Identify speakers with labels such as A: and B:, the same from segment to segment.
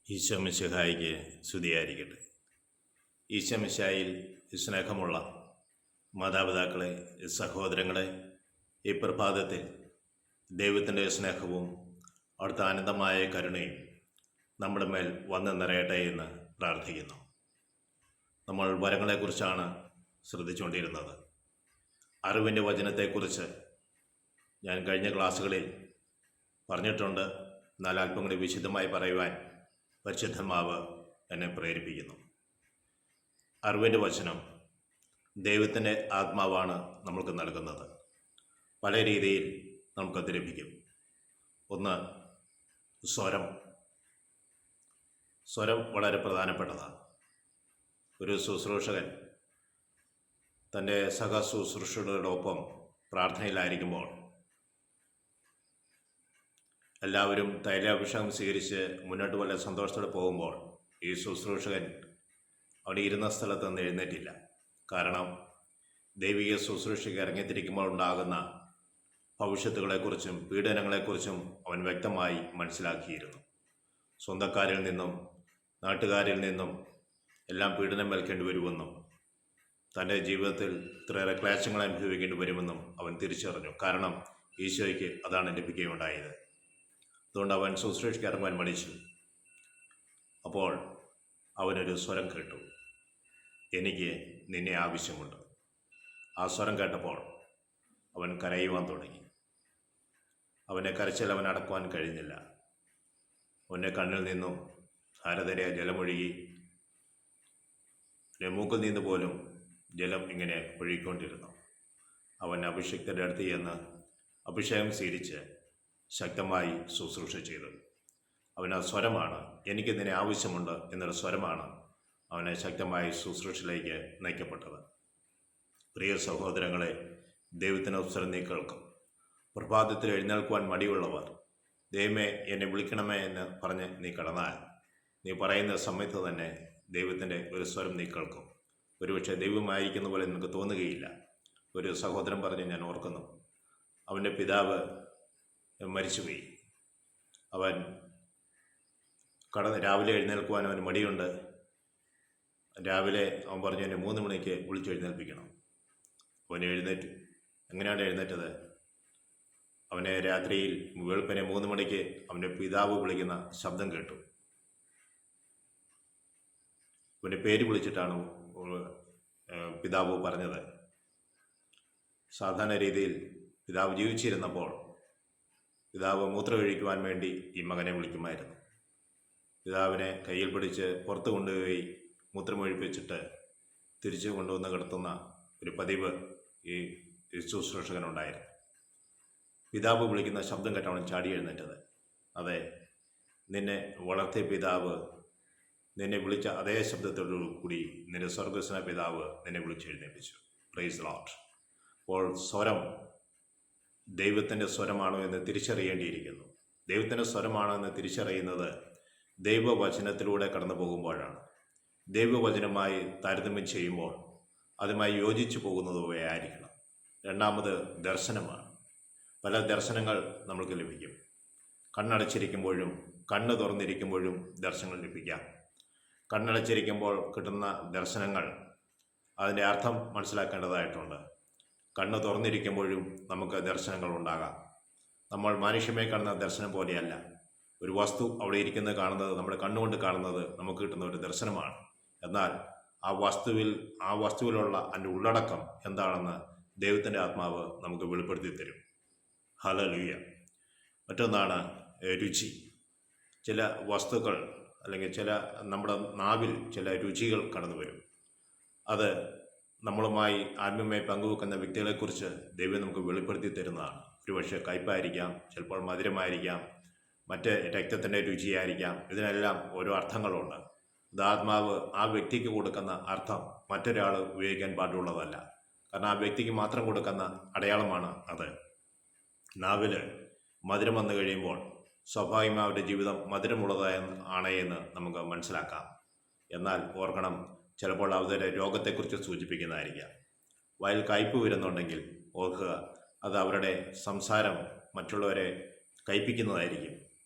A: ഈശോ മിശിഹായിക്ക് സ്തുതിയായിരിക്കട്ടെ. ഈശോ മിശിഹായിൽ സ്നേഹമുള്ള മാതാപിതാക്കളെ, സഹോദരങ്ങളെ, ഈ പ്രഭാതത്തിൽ ദൈവത്തിൻ്റെ സ്നേഹവും അവിടുത്തെ ആനന്ദമായ കരുണയും നമ്മുടെ മേൽ വന്ന് നിറയട്ടെ എന്ന് പ്രാർത്ഥിക്കുന്നു. നമ്മൾ വരങ്ങളെക്കുറിച്ചാണ് ശ്രദ്ധിച്ചുകൊണ്ടിരുന്നത്. അറിവിൻ്റെ വചനത്തെക്കുറിച്ച് ഞാൻ കഴിഞ്ഞ ക്ലാസ്സുകളിൽ പറഞ്ഞിട്ടുണ്ട്. എന്നാൽ അല്പം കൂടി വിശദമായി പറയുവാൻ പരിശുദ്ധാത്മാവ് എന്നെ പ്രേരിപ്പിക്കുന്നു. അറിവിൻ്റെ വചനം ദൈവത്തിൻ്റെ ആത്മാവാണ് നമ്മൾക്ക് നൽകുന്നത്. പല രീതിയിൽ നമുക്കത് ലഭിക്കും. ഒന്ന്, സ്വരം വളരെ പ്രധാനപ്പെട്ടതാണ്. ഒരു ശുശ്രൂഷകൻ തൻ്റെ സഹശുശ്രൂഷകരോടൊപ്പം പ്രാർത്ഥനയിലായിരിക്കുമ്പോൾ എല്ലാവരും തൈലാഭിഷേകം സ്വീകരിച്ച് മുന്നോട്ട് വളരെ സന്തോഷത്തോടെ പോകുമ്പോൾ ഈ ശുശ്രൂഷകൻ അവിടെ ഇരുന്ന സ്ഥലത്ത് നിന്ന് എഴുന്നേറ്റില്ല. കാരണം ദൈവിക ശുശ്രൂഷയ്ക്ക് ഇറങ്ങിത്തിരിക്കുമ്പോൾ ഉണ്ടാകുന്ന ഭവിഷ്യത്തുകളെക്കുറിച്ചും പീഡനങ്ങളെക്കുറിച്ചും അവൻ വ്യക്തമായി മനസ്സിലാക്കിയിരുന്നു. സ്വന്തക്കാരിൽ നിന്നും നാട്ടുകാരിൽ നിന്നും എല്ലാം പീഡനം ഏൽക്കേണ്ടി വരുമെന്നും തൻ്റെ ജീവിതത്തിൽ ഇത്രയേറെ ക്ലേശങ്ങൾ അനുഭവിക്കേണ്ടി വരുമെന്നും അവൻ തിരിച്ചറിഞ്ഞു. കാരണം ഈശോയ്ക്ക് അതാണ് ലഭിക്കുകയുണ്ടായത്. അതുകൊണ്ട് അവൻ ശുശ്രൂഷയ്ക്ക് ഇറങ്ങുവാൻ മടിച്ചു. അപ്പോൾ അവനൊരു സ്വരം കേട്ടു, എനിക്ക് നിന്നെ ആവശ്യമുണ്ട്. ആ സ്വരം കേട്ടപ്പോൾ അവൻ കരയുവാൻ തുടങ്ങി. അവൻ്റെ കരച്ചിൽ അവൻ അടക്കുവാൻ കഴിഞ്ഞില്ല. അവൻ്റെ കണ്ണിൽ നിന്നും ധാരധാരയായ ജലമൊഴുകി. മൂക്കിൽ നിന്ന് പോലും ജലം ഇങ്ങനെ ഒഴുകിക്കൊണ്ടിരുന്നു. അവൻ അഭിഷിക്തരുടെ അടുത്ത് ചെന്ന് അഭിഷേകം സ്വീകരിച്ച് ശക്തമായി ശുശ്രൂഷ ചെയ്തു. അവന് സ്വരമാണ്, എനിക്ക് നിന്നെ ആവശ്യമുണ്ട് എന്നൊരു സ്വരമാണ് അവനെ ശക്തമായി ശുശ്രൂഷയിലേക്ക് നയിക്കപ്പെട്ടത്. പ്രിയ സഹോദരങ്ങളെ, ദൈവത്തിന് സ്വരം നീ കേൾക്കും. പ്രഭാതത്തിൽ എഴുന്നേൽക്കുവാൻ മടിയുള്ളവർ, ദൈവമേ എന്നെ വിളിക്കണമേ എന്ന് പറഞ്ഞ് നീ കടന്നാൽ നീ പറയുന്ന സമയത്ത് തന്നെ ദൈവത്തിൻ്റെ ഒരു സ്വരം നീ കേൾക്കും. ഒരുപക്ഷെ ദൈവമായിരിക്കുന്ന പോലെ നിനക്ക് തോന്നുകയില്ല. ഒരു സഹോദരൻ പറഞ്ഞ് ഞാൻ ഓർക്കുന്നു. അവൻ്റെ പിതാവ് മരിച്ചുപോയി. അവൻ രാവിലെ എഴുന്നേൽക്കുവാൻ അവന് മടിയുണ്ട്. രാവിലെ അവൻ പറഞ്ഞു എന്നെ 3 മണിക്ക് വിളിച്ചെഴുന്നേൽപ്പിക്കണം. അവൻ എഴുന്നേറ്റു. എങ്ങനെയാണ് എഴുന്നേറ്റത്? അവനെ രാത്രിയിൽ വെളുപ്പിനെ 3 മണിക്ക് അവൻ്റെ പിതാവ് വിളിക്കുന്ന ശബ്ദം കേട്ടു. അവൻ്റെ പേര് വിളിച്ചിട്ടാണ് പിതാവ് പറഞ്ഞത്. സാധാരണ രീതിയിൽ പിതാവ് ജീവിച്ചിരുന്നപ്പോൾ പിതാവ് മൂത്രമൊഴിക്കുവാൻ വേണ്ടി ഈ മകനെ വിളിക്കുമായിരുന്നു. പിതാവിനെ കയ്യിൽ പിടിച്ച് പുറത്ത് കൊണ്ടുപോയി മൂത്രമൊഴിപ്പിച്ചിട്ട് തിരിച്ചു കൊണ്ടുവന്ന് കിടത്തുന്ന ഒരു പതിവ് ഈ ശുശ്രൂഷകനുണ്ടായിരുന്നു. പിതാവ് വിളിക്കുന്ന ശബ്ദം കേട്ടവൻ ചാടി എഴുന്നേറ്റത്. അതെ, നിന്നെ വളർത്തിയ പിതാവ് നിന്നെ വിളിച്ച അതേ ശബ്ദത്തോടു കൂടി നിന്റെ സ്വർഗസ്വന പിതാവ് നിന്നെ വിളിച്ചെഴുന്നേൽപ്പിച്ചു. Praise the Lord. അപ്പോൾ സ്വരം ദൈവത്തിൻ്റെ സ്വരമാണോ എന്ന് തിരിച്ചറിയേണ്ടിയിരിക്കുന്നു. ദൈവത്തിൻ്റെ സ്വരമാണോ എന്ന് തിരിച്ചറിയുന്നത് ദൈവവചനത്തിലൂടെ കടന്നു പോകുമ്പോഴാണ്. ദൈവവചനമായി താരതമ്യം ചെയ്യുമ്പോൾ അതുമായി യോജിച്ചു പോകുന്നതുവയായിരിക്കണം. രണ്ടാമത് ദർശനമാണ്. പല ദർശനങ്ങൾ നമ്മൾക്ക് ലഭിക്കും. കണ്ണടച്ചിരിക്കുമ്പോഴും കണ്ണ് തുറന്നിരിക്കുമ്പോഴും ദർശനങ്ങൾ ലഭിക്കാം. കണ്ണടച്ചിരിക്കുമ്പോൾ കിട്ടുന്ന ദർശനങ്ങൾ അതിൻ്റെ അർത്ഥം മനസ്സിലാക്കേണ്ടതായിട്ടുണ്ട്. കണ്ണ് തുറന്നിരിക്കുമ്പോഴും നമുക്ക് ദർശനങ്ങൾ ഉണ്ടാകാം. നമ്മൾ മനുഷ്യമായി കാണുന്ന ദർശനം പോലെയല്ല. ഒരു വസ്തു അവിടെ ഇരിക്കുന്നത് കാണുന്നത്, നമ്മുടെ കണ്ണുകൊണ്ട് കാണുന്നത് നമുക്ക് കിട്ടുന്ന ഒരു ദർശനമാണ്. എന്നാൽ ആ വസ്തുവിലുള്ള അതിൻ്റെ ഉള്ളടക്കം എന്താണെന്ന് ദൈവത്തിൻ്റെ ആത്മാവ് നമുക്ക് വെളിപ്പെടുത്തി തരും. ഹല്ലേലൂയ. മറ്റൊന്നാണ് രുചി. ചില വസ്തുക്കൾ അല്ലെങ്കിൽ നമ്മുടെ നാവിൽ ചില രുചികൾ കടന്നു വരും. അത് നമ്മളുമായി ആത്മീയമായി പങ്കുവെക്കുന്ന വ്യക്തികളെക്കുറിച്ച് ദൈവം നമുക്ക് വെളിപ്പെടുത്തി തരുന്നതാണ്. ഒരുപക്ഷെ കയ്പായിരിക്കാം, ചിലപ്പോൾ മധുരമായിരിക്കാം, മറ്റ് രക്തത്തിൻ്റെ രുചിയായിരിക്കാം. ഇതിനെല്ലാം ഓരോ അർത്ഥങ്ങളുണ്ട്. അത് ആത്മാവ് ആ വ്യക്തിക്ക് കൊടുക്കുന്ന അർത്ഥം മറ്റൊരാൾ ഉപയോഗിക്കാൻ പാടുള്ളതല്ല. കാരണം ആ വ്യക്തിക്ക് മാത്രം കൊടുക്കുന്ന അടയാളമാണ് അത്. നാവിൽ മധുരം വന്നു കഴിയുമ്പോൾ സ്വാഭാവികമായി അവരുടെ ജീവിതം മധുരമുള്ളതാണ് എന്ന് നമുക്ക് മനസ്സിലാക്കാം. എന്നാൽ ഓർക്കണം, ചിലപ്പോൾ അവരുടെ രോഗത്തെക്കുറിച്ച് സൂചിപ്പിക്കുന്നതായിരിക്കാം. വായിൽ കയ്പ് വരുന്നുണ്ടെങ്കിൽ ഓർക്കുക, അത് അവരുടെ സംസാരം മറ്റുള്ളവരെ കയ്പിക്കുന്നതായിരിക്കും.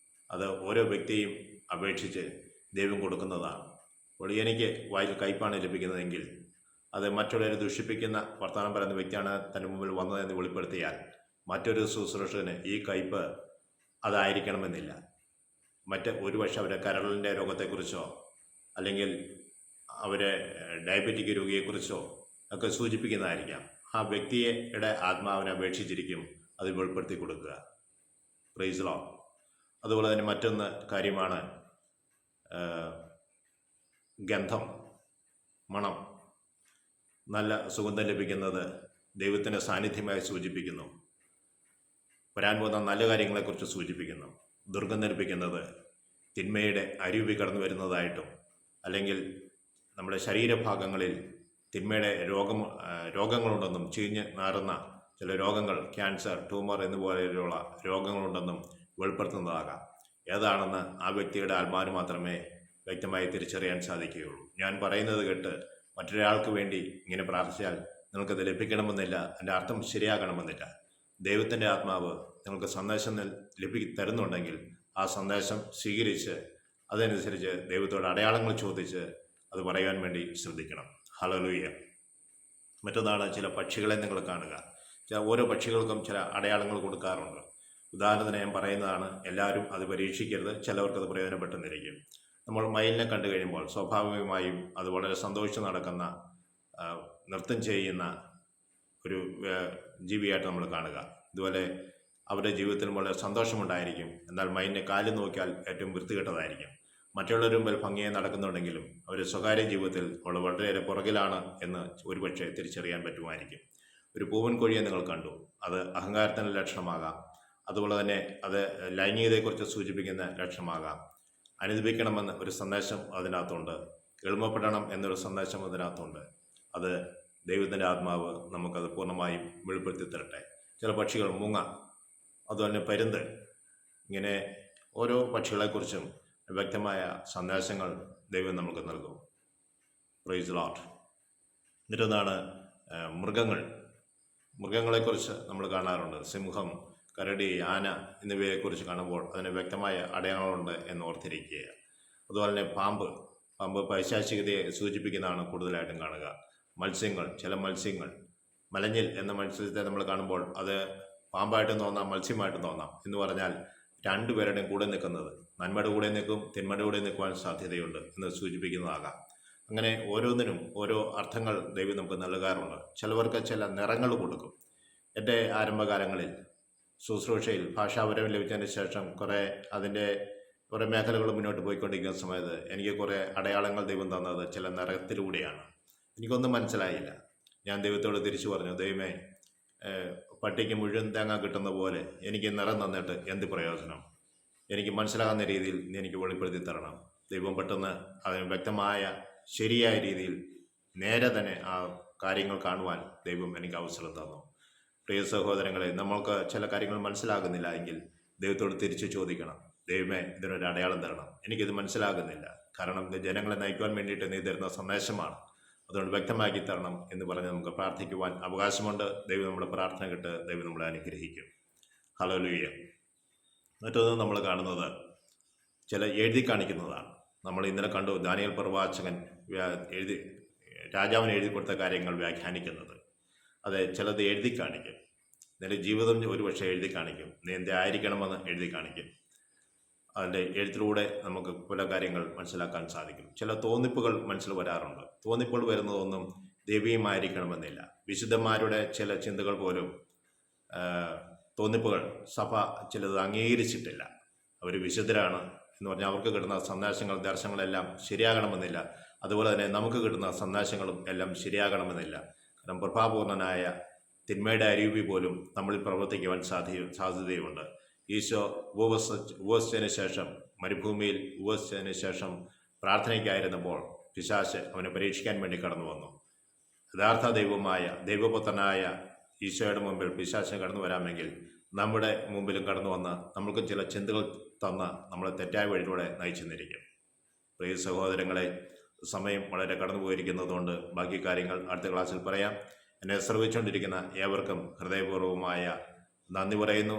A: അത് ഓരോ വ്യക്തിയും അപേക്ഷിച്ച് ദൈവം കൊടുക്കുന്നതാണ്. അപ്പോൾ എനിക്ക് വായിൽ കയ്പാണ് ലഭിക്കുന്നതെങ്കിൽ അത് മറ്റുള്ളവരെ ദുഷിപ്പിക്കുന്ന വർത്തമാനം പറയുന്ന വ്യക്തിയാണ് തൻ്റെ മുമ്പിൽ വന്നതെന്ന് വെളിപ്പെടുത്തിയാൽ മറ്റൊരു ശുശ്രൂഷകന് ഈ കയ്പ് അതായിരിക്കണമെന്നില്ല. ഒരുപക്ഷെ അവരെ കരളിൻ്റെ രോഗത്തെക്കുറിച്ചോ അല്ലെങ്കിൽ അവരെ ഡയബറ്റിക് രോഗിയെക്കുറിച്ചോ ഒക്കെ സൂചിപ്പിക്കുന്നതായിരിക്കാം. ആ വ്യക്തിയുടെ ആത്മാവിനെ അപേക്ഷിച്ചിരിക്കും അത് വെളിപ്പെടുത്തി കൊടുക്കുക. Praise lord. അതുപോലെ തന്നെ മറ്റൊന്ന് കാര്യമാണ് ഗന്ധം, മണം. നല്ല സുഗന്ധം ലഭിക്കുന്നത് ദൈവത്തിൻ്റെ സാന്നിധ്യമായി സൂചിപ്പിക്കുന്നു. വരാൻ പോകുന്ന നല്ല കാര്യങ്ങളെക്കുറിച്ച് സൂചിപ്പിക്കുന്നു. ദുർഗന്ധം ലഭിക്കുന്നത് തിന്മയുടെ അരുവി കടന്നു വരുന്നതായിട്ടും അല്ലെങ്കിൽ നമ്മുടെ ശരീരഭാഗങ്ങളിൽ തിന്മയുടെ രോഗങ്ങളുണ്ടെന്നും ചീഞ്ഞ് നാറുന്ന ചില രോഗങ്ങൾ, ക്യാൻസർ, ട്യൂമർ എന്നുപോലെയുള്ള രോഗങ്ങളുണ്ടെന്നും വെളിപ്പെടുത്തുന്നതാകാം. ഏതാണെന്ന് ആ വ്യക്തിയുടെ ആത്മാവിന് മാത്രമേ വ്യക്തമായി തിരിച്ചറിയാൻ സാധിക്കുകയുള്ളൂ. ഞാൻ പറയുന്നത് കേട്ട് മറ്റൊരാൾക്ക് വേണ്ടി ഇങ്ങനെ പ്രാർത്ഥിച്ചാൽ നിങ്ങൾക്കത് ലഭിക്കണമെന്നില്ല, അതിൻ്റെ അർത്ഥം ശരിയാകണമെന്നില്ല. ദൈവത്തിൻ്റെ ആത്മാവ് നിങ്ങൾക്ക് സന്ദേശം തരുന്നുണ്ടെങ്കിൽ ആ സന്ദേശം സ്വീകരിച്ച് അതനുസരിച്ച് ദൈവത്തോട് അടയാളങ്ങൾ ചോദിച്ച് അത് പറയാൻ വേണ്ടി ശ്രദ്ധിക്കണം. ഹല്ലേലൂയ. മറ്റൊന്നാണ് ചില പക്ഷികളെ നിങ്ങൾ കാണുക. ഓരോ പക്ഷികൾക്കും ചില അടയാളങ്ങൾ കൊടുക്കാറുണ്ട്. ഉദാഹരണത്തിന് ഞാൻ പറയുന്നതാണ്, എല്ലാവരും അത് പരീക്ഷിക്കരുത്, ചിലവർക്കത് പ്രയോജനപ്പെട്ടെന്നിരിക്കും. നമ്മൾ മയിലിനെ കണ്ടു കഴിയുമ്പോൾ സ്വാഭാവികമായും അത് വളരെ സന്തോഷിച്ച് നടക്കുന്ന, നൃത്തം ചെയ്യുന്ന ഒരു ജീവിയായിട്ട് നമ്മൾ കാണുക. ഇതുപോലെ അവരുടെ ജീവിതത്തിൽ വളരെ സന്തോഷമുണ്ടായിരിക്കും. എന്നാൽ മയിലിൻ്റെ കാല് നോക്കിയാൽ ഏറ്റവും വൃത്തികെട്ടതായിരിക്കും. മറ്റുള്ളവരുടെ മുമ്പിൽ ഭംഗിയായി നടക്കുന്നുണ്ടെങ്കിലും അവർ സ്വകാര്യ ജീവിതത്തിൽ അവൾ വളരെയേറെ പുറകിലാണ് എന്ന് ഒരുപക്ഷെ തിരിച്ചറിയാൻ പറ്റുമായിരിക്കും. ഒരു പൂവൻ കോഴിയെ നിങ്ങൾ കണ്ടു, അത് അഹങ്കാരത്തിൻ്റെ ലക്ഷണമാകാം. അതുപോലെ തന്നെ അത് ലൈംഗികതയെക്കുറിച്ച് സൂചിപ്പിക്കുന്ന ലക്ഷണമാകാം. അനുദപിക്കണമെന്ന് ഒരു സന്ദേശം അതിനകത്തുണ്ട്. എളിമപ്പെടണം എന്നൊരു സന്ദേശം അതിനകത്തുണ്ട്. അത് ദൈവത്തിൻ്റെ ആത്മാവ് നമുക്കത് പൂർണ്ണമായും വെളിപ്പെടുത്തി തരട്ടെ. ചില പക്ഷികൾ, മൂങ്ങ, അതുപോലെ പരുന്ത്, ഇങ്ങനെ ഓരോ പക്ഷികളെക്കുറിച്ചും വ്യക്തമായ സന്ദേശങ്ങൾ ദൈവം നമുക്ക് നൽകും. Praise Lord. എന്നിട്ടൊന്നാണ് മൃഗങ്ങളെക്കുറിച്ച് നമ്മൾ കാണാറുണ്ട്. സിംഹം, കരടി, ആന എന്നിവയെക്കുറിച്ച് കാണുമ്പോൾ അതിന് വ്യക്തമായ അടയാളങ്ങളുണ്ട് എന്ന് ഓർത്തിരിക്കുക. അതുപോലെ തന്നെ പാമ്പ് പൈശാചികതയെ സൂചിപ്പിക്കുന്നതാണ് കൂടുതലായിട്ടും കാണുക. ചില മത്സ്യങ്ങൾ, മലഞ്ഞിൽ എന്ന മത്സ്യത്തെ നമ്മൾ കാണുമ്പോൾ അത് പാമ്പായിട്ടും തോന്നാം, മത്സ്യമായിട്ടും തോന്നാം. എന്ന് പറഞ്ഞാൽ രണ്ടുപേരുടെയും കൂടെ നിൽക്കുന്നത്, നന്മയുടെ കൂടെ നിൽക്കും, തിന്മയുടെ കൂടെ നിൽക്കുവാൻ സാധ്യതയുണ്ട് എന്ന് സൂചിപ്പിക്കുന്നതാകാം. അങ്ങനെ ഓരോന്നിനും ഓരോ അർത്ഥങ്ങൾ ദൈവം നമുക്ക് നൽകാറുണ്ട്. ചിലവർക്ക് ചില നിറങ്ങൾ കൊടുക്കും. എൻ്റെ ആരംഭകാലങ്ങളിൽ ശുശ്രൂഷയിൽ ഭാഷാപരം ലഭിച്ചതിന് ശേഷം അതിൻ്റെ കുറേ മേഖലകൾ മുന്നോട്ട് പോയിക്കൊണ്ടിരിക്കുന്ന സമയത്ത് എനിക്ക് കുറേ അടയാളങ്ങൾ ദൈവം തന്നത് ചില നിറത്തിലൂടെയാണ്. എനിക്കൊന്നും മനസ്സിലായില്ല. ഞാൻ ദൈവത്തോട് തിരിച്ചു പറഞ്ഞു, ദൈവമേ, പട്ടിക്ക് മുഴുവൻ തേങ്ങ കിട്ടുന്ന പോലെ എനിക്ക് നിറം തന്നിട്ട് എന്ത് പ്രയോജനം? എനിക്ക് മനസ്സിലാകുന്ന രീതിയിൽ നീ എനിക്ക് വെളിപ്പെടുത്തി തരണം. ദൈവം പെട്ടെന്ന് അതിന് വ്യക്തമായ ശരിയായ രീതിയിൽ നേരെ തന്നെ ആ കാര്യങ്ങൾ കാണുവാൻ ദൈവം എനിക്ക് അവസരം തന്നു. പ്രിയ സഹോദരങ്ങളെ, നമ്മൾക്ക് ചില കാര്യങ്ങൾ മനസ്സിലാകുന്നില്ല എങ്കിൽ ദൈവത്തോട് തിരിച്ചു ചോദിക്കണം, ദൈവമേ, ഇതിനൊരു അടയാളം തരണം, എനിക്കിത് മനസ്സിലാകുന്നില്ല. കാരണം ഇത് ജനങ്ങളെ നയിക്കുവാൻ വേണ്ടിയിട്ട് നീ തരുന്ന സന്ദേശമാണ്, അതുകൊണ്ട് വ്യക്തമാക്കി തരണം എന്ന് പറഞ്ഞ് നമുക്ക് പ്രാർത്ഥിക്കുവാൻ അവകാശമുണ്ട്. ദൈവം നമ്മുടെ പ്രാർത്ഥന കേട്ട് ദൈവം നമ്മളെ അനുഗ്രഹിക്കും. ഹല്ലേലൂയ. മറ്റൊന്ന് നമ്മൾ കാണുന്നത് ചില എഴുതി കാണിക്കുന്നതാണ്. നമ്മൾ ഇന്നലെ കണ്ടു, ദാനിയേൽ പ്രവാചകൻ രാജാവിന് എഴുതി കൊടുത്ത കാര്യങ്ങൾ വ്യാഖ്യാനിക്കുന്നത്. അത് ചിലത് എഴുതി കാണിക്കും. നിന്റെ ജീവിതം ഒരുപക്ഷെ എഴുതി കാണിക്കും. നീ എന്ത് ആയിരിക്കണമെന്ന് എഴുതി കാണിക്കും. അതിൻ്റെ എഴുത്തിലൂടെ നമുക്ക് പല കാര്യങ്ങൾ മനസ്സിലാക്കാൻ സാധിക്കും. ചില തോന്നിപ്പുകൾ മനസ്സിൽ വരാറുണ്ട്. തോന്നിപ്പുകൾ വരുന്നതൊന്നും ദൈവീയമായിരിക്കണമെന്നില്ല. വിശുദ്ധന്മാരുടെ ചില ചിന്തകൾ പോലും തോന്നിപ്പുകൾ സഭ ചിലത് അംഗീകരിച്ചിട്ടില്ല. അവർ വിശുദ്ധരാണ് എന്ന് പറഞ്ഞാൽ അവർക്ക് കിട്ടുന്ന സന്ദേശങ്ങൾ, ദർശനങ്ങളെല്ലാം ശരിയാകണമെന്നില്ല. അതുപോലെ തന്നെ നമുക്ക് കിട്ടുന്ന സന്ദേശങ്ങളും എല്ലാം ശരിയാകണമെന്നില്ല. കാരണം പ്രഭാപൂർണനായ തിന്മയുടെ അരൂപി പോലും നമ്മളിൽ പ്രവർത്തിക്കുവാൻ സാധ്യതയുണ്ട്. ഈശോ ഉപവസിച്ചതിന് ശേഷം, മരുഭൂമിയിൽ ഉപവസിച്ചതിന് ശേഷം പ്രാർത്ഥനയ്ക്കായിരുന്നപ്പോൾ പിശാച് അവനെ പരീക്ഷിക്കാൻ വേണ്ടി കടന്നു വന്നു. യഥാർത്ഥ ദൈവപുത്രനായ ഈശോയുടെ മുമ്പിൽ പിശാചിന് കടന്നു വരാമെങ്കിൽ നമ്മുടെ മുമ്പിലും കടന്നു വന്ന് നമ്മൾക്ക് ചില ചിന്തകൾ തന്ന് നമ്മളെ തെറ്റായ വഴിയിലൂടെ നയിച്ചെന്നിരിക്കും. പ്രിയ സഹോദരങ്ങളെ, സമയം വളരെ കടന്നു പോയിരിക്കുന്നതുകൊണ്ട് ബാക്കി കാര്യങ്ങൾ അടുത്ത ക്ലാസ്സിൽ പറയാം. എന്നെ ശ്രവിച്ചുകൊണ്ടിരിക്കുന്ന ഏവർക്കും ഹൃദയപൂർവ്വമായ നന്ദി പറയുന്നു.